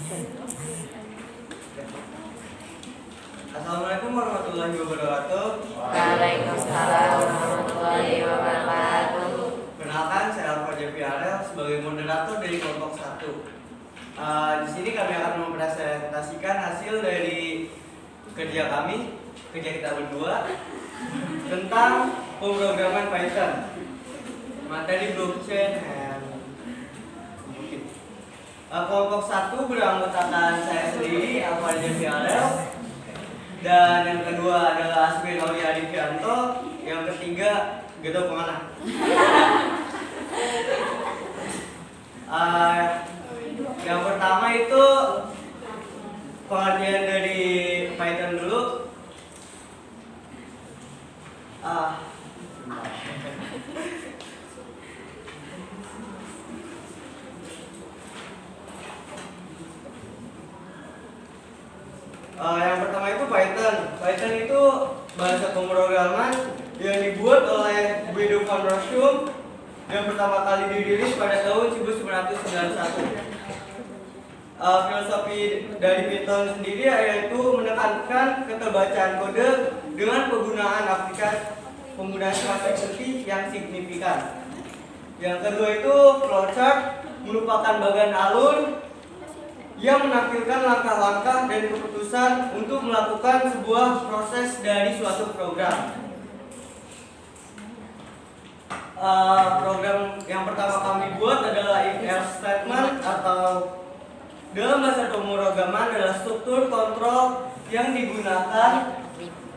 Assalamualaikum warahmatullahi wabarakatuh. Waalaikumsalam warahmatullahi wabarakatuh. Perkenalkan, saya Alfa Jeffrey Arel sebagai moderator dari kelompok 1. Di sini kami akan mempresentasikan hasil dari kerja kita berdua tentang pemrograman Python, materi blockchain and computing. Kelompok 1 beranggotakan saya sendiri, Alfa Jeffrey Arel, dan yang kedua adalah Aswin Oli Adivianto, yang ketiga Gedo Pemana. Yang pertama itu pengertian dari Python dulu. Yang pertama itu Python. Python itu bahasa pemrograman yang dibuat oleh Guido van Rossum yang pertama kali dirilis pada tahun 1991. Filosofi dari Python sendiri yaitu menekankan keterbacaan kode dengan penggunaan aplikasi yang signifikan. Yang kedua itu flowchart, merupakan bagian alur yang menampilkan langkah-langkah dan keputusan untuk melakukan sebuah proses dari suatu program. Program yang pertama kami buat adalah if-else statement, atau dalam bahasa pemrograman adalah struktur kontrol yang digunakan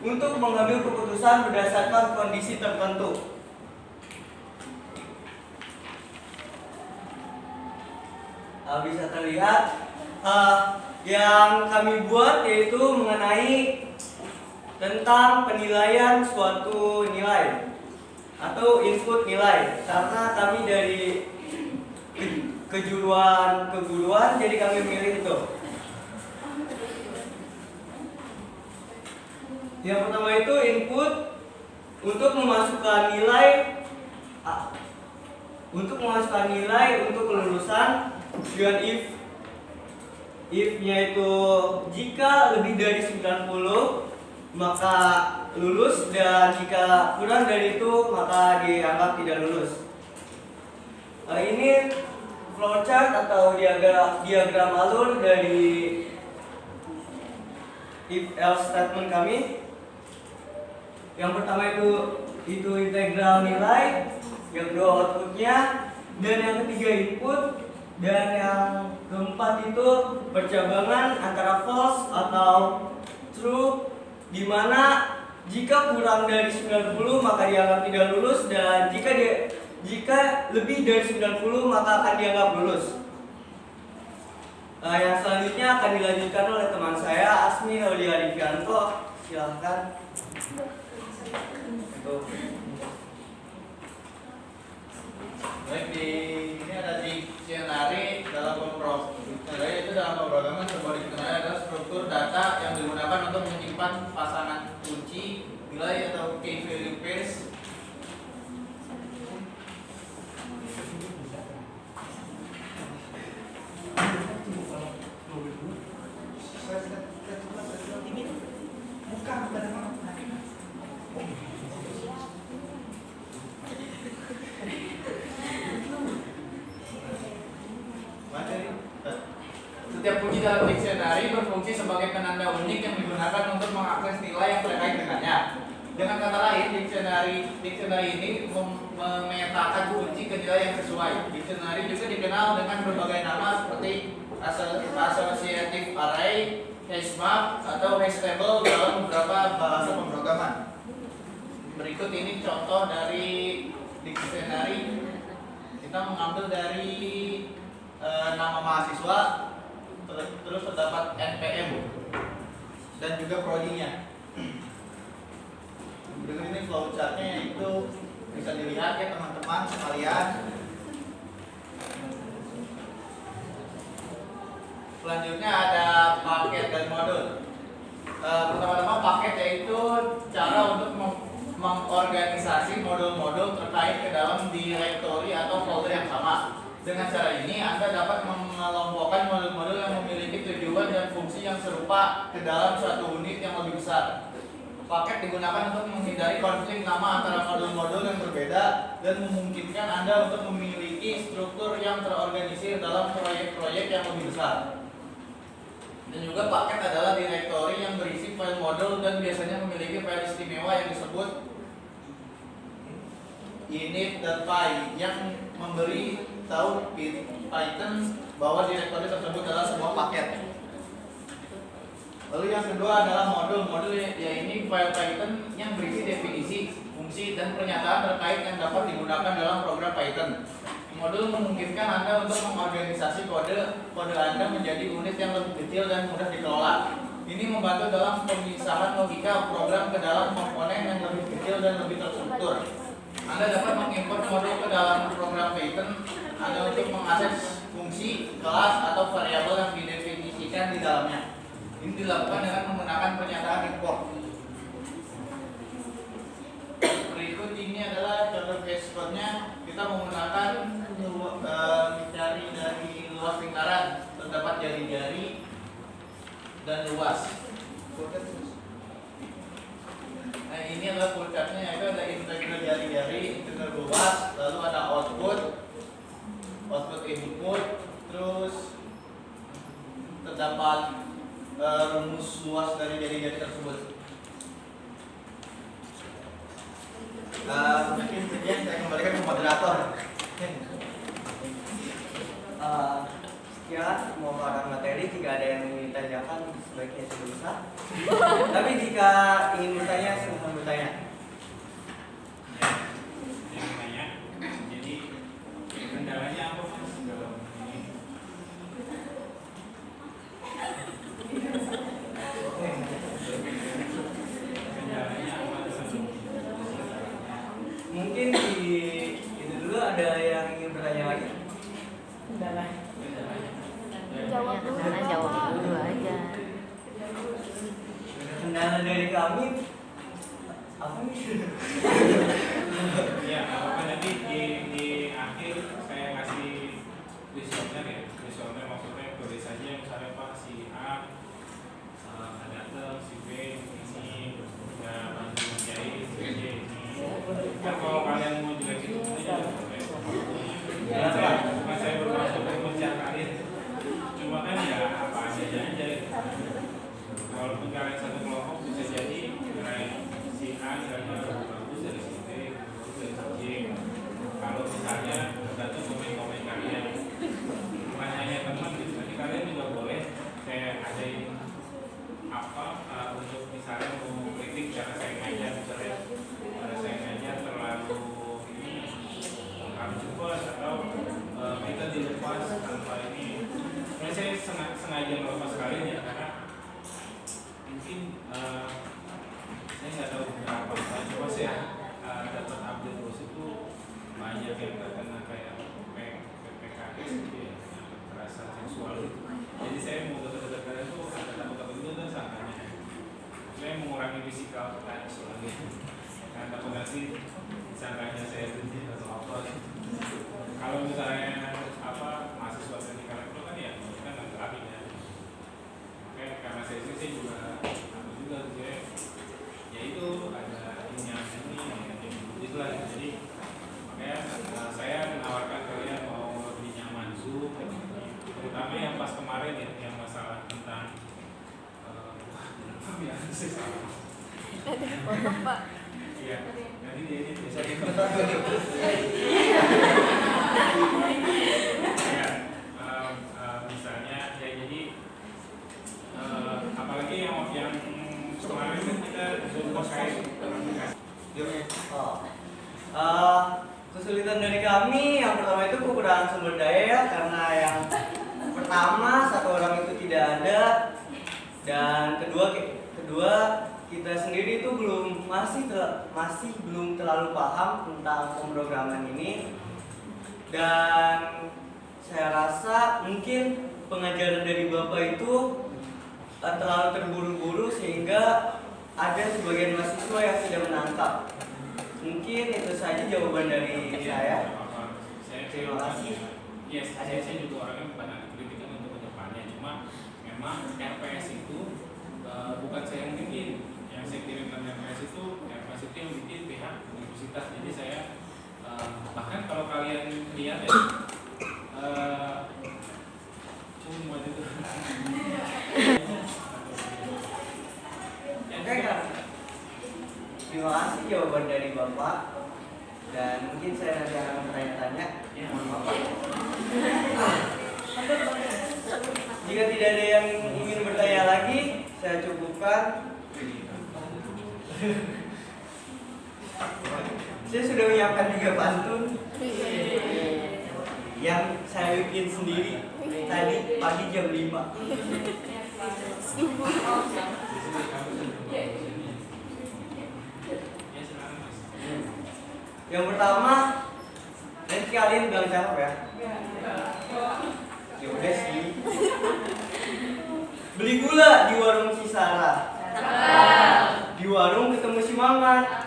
untuk mengambil keputusan berdasarkan kondisi tertentu. Bisa terlihat yang kami buat yaitu mengenai tentang penilaian suatu nilai atau input nilai, karena kami dari keguruan jadi kami memilih itu. Yang pertama itu input untuk memasukkan nilai untuk kelulusan dengan if-nya itu jika lebih dari 90 maka lulus, dan jika kurang dari itu maka dianggap tidak lulus. Ini flowchart atau diagram alur dari if-else statement kami. Yang pertama itu integral nilai, yang kedua outputnya, dan yang ketiga input, dan yang keempat itu percabangan antara false atau true, di mana jika kurang dari 90 maka dianggap tidak lulus, dan jika lebih dari 90 maka akan dianggap lulus. Yang selanjutnya akan dilanjutkan oleh teman saya Asmi Oli Adivianto. Silahkan. Baik, ini ada dictionary dalam pemrograman sebuah dictionary adalah struktur data yang digunakan untuk menyimpan pasangan kunci, nilai atau key value pairs. Setiap kunci dalam dictionary berfungsi sebagai penanda unik yang digunakan untuk mengakses nilai yang terkait dengannya. Dengan kata lain, dictionary ini memetakan kunci ke nilai yang sesuai. Dictionary juga dikenal dengan berbagai nama seperti associative array, hashmap, atau hash table dalam beberapa bahasa pemrograman. Berikut ini contoh dari dictionary. Kita mengambil dari nama mahasiswa, terus terdapat NPM dan juga prodinya. Berikut ini flowchartnya, itu bisa dilihat ya teman-teman sekalian. Selanjutnya ada paket dan modul. Pertama-tama paket yaitu cara untuk mengorganisasi modul-modul terkait ke dalam directory atau folder yang sama. Dengan cara ini Anda dapat mengelompokkan modul-modul yang memiliki tujuan dan fungsi yang serupa ke dalam suatu unit yang lebih besar. Paket digunakan untuk menghindari konflik nama antara modul-modul yang berbeda dan memungkinkan Anda untuk memiliki struktur yang terorganisir dalam proyek-proyek yang lebih besar. Dan juga paket adalah direktori yang berisi file modul dan biasanya memiliki file istimewa yang disebut init.py yang memberi tahu Python bahwa direktori tersebut adalah sebuah paket. Lalu yang kedua adalah modul ya ini file Python yang berisi definisi, fungsi, dan pernyataan terkait yang dapat digunakan dalam program Python. Modul memungkinkan Anda untuk mengorganisasi kode Anda menjadi unit yang lebih kecil dan mudah dikelola. Ini membantu dalam pemisahan logika program ke dalam komponen yang lebih kecil dan lebih terstruktur. Anda dapat mengimport modul ke dalam program Python Anda untuk mengakses fungsi, kelas, atau variabel yang didefinisikan di dalamnya. Ini dilakukan dengan menggunakan pernyataan import. Berikut ini adalah contoh case code-nya. Kita menggunakan cari dari luas lingkaran, terdapat jari-jari dan luas. Nah ini adalah full chart-nya, yaitu ada integral jari-jari, integral luas, lalu ada output input, terus terdapat rumus luas dari jari-jari tersebut. Mungkin sekian saya kembalikan ke moderator. Sekian mau orang materi, jika ada yang ingin ditanyakan sebaiknya bisa. Tapi jika ingin bertanya silahkan bertanya. Yang tanya, jadi kendalanya apa Mas dalam ini? Kendalanya apa dalam Mungkin di itu dulu ada yang ingin bertanya lagi. Jawab dulu. Karena jawab dulu aja. Kendala dari kami apa nih? Ya, apa nanti di akhir saya kasih kuesioner ya. Kuesioner maksudnya tulis saja misalnya Pak si A ada si B ini udah bantu menjahit, si C ini. Kan kalau kalian mau jelasin itu juga boleh. Saya bermaksud untuk mencari cuma kan ya apa adanya aja gitu. Walaupun kalian satu kelompok bisa jadi si A misalnya bagus dari si B, bagus dari si C. Kalau misalnya tergantung komen-komen kalian, bukan hanya teman gitu. Nanti kalian juga boleh saya adain apa untuk misalnya mau kritik cara saya ngajar, misalnya cara saya ngajar terlalu ini terlalu cepat atau kita dilepas tanpa ini. Nah, saya sengaja melepas kalian ya karena mungkin saya nggak tahu berapa coba saya dapat update terus itu banyak yang terkena kayak PPKS gitu ya, kekerasan seksual gitu. Jadi saya mau dekat-dekat kalian tuh ada takut-takut itu dan sangkanya saya mengurangi fisikal touch lagi karena takut nanti sangkanya saya benci atau apa. Kalau misalnya apa mahasiswa teknik elektro kan ya kan nggak lagi ya. Oke, karena saya juga aku juga ya itu ada ini itulah jadi makanya saya menawarkan kalian mau lebih nyaman Zoom terutama yang pas kemarin ya yang masalah tentang ya saya salah Pak. iya nanti dia ini bisa ya misalnya ya jadi apalagi yang kemarin kan kita Zoom terkait Kesulitan dari kami yang pertama itu kekurangan sumber daya ya, karena yang pertama satu orang itu tidak ada dan kedua kita sendiri itu masih belum terlalu paham tentang pemrograman ini dan saya rasa mungkin pengajaran dari Bapak itu terlalu terburu-buru sehingga ada sebagian mahasiswa yang tidak menangkap. Mungkin itu saja jawaban dari saya. Terima kasih. Yes, saya juga orangnya bukan anti kritik untuk kedepannya, cuma memang memang RPS itu bukan saya yang bikin, yang saya kirimkan RPS itu yang bikin pihak universitas. Jadi saya bahkan kalau kalian lihat ya cuma itu Oke kan? Terima kasih jawaban dari Bapak. Dan mungkin saya nanti akan bertanya-tanya. Mohon maaf, Pak. Jika tidak ada yang ingin bertanya lagi, saya cukupkan. Saya sudah menyiapkan 3 pantun yang saya bikin sendiri tadi pagi jam 5. Yang pertama, nanti kalian bilang jawab ya. Ya udah sih. Beli gula di warung si Sarah. Di warung ketemu si Mamat.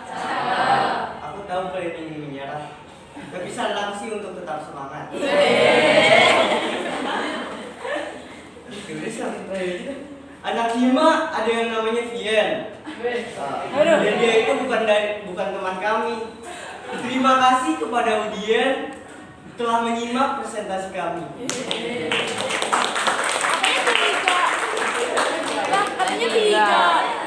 Aku tahu kalian ingin menyerah, tapi saran sih untuk tetap semangat. Anak Hima ada yang namanya Vian. Dan dia itu bukan teman kami. Terima kasih kepada Udien telah menyimak presentasi kami. Katanya 3.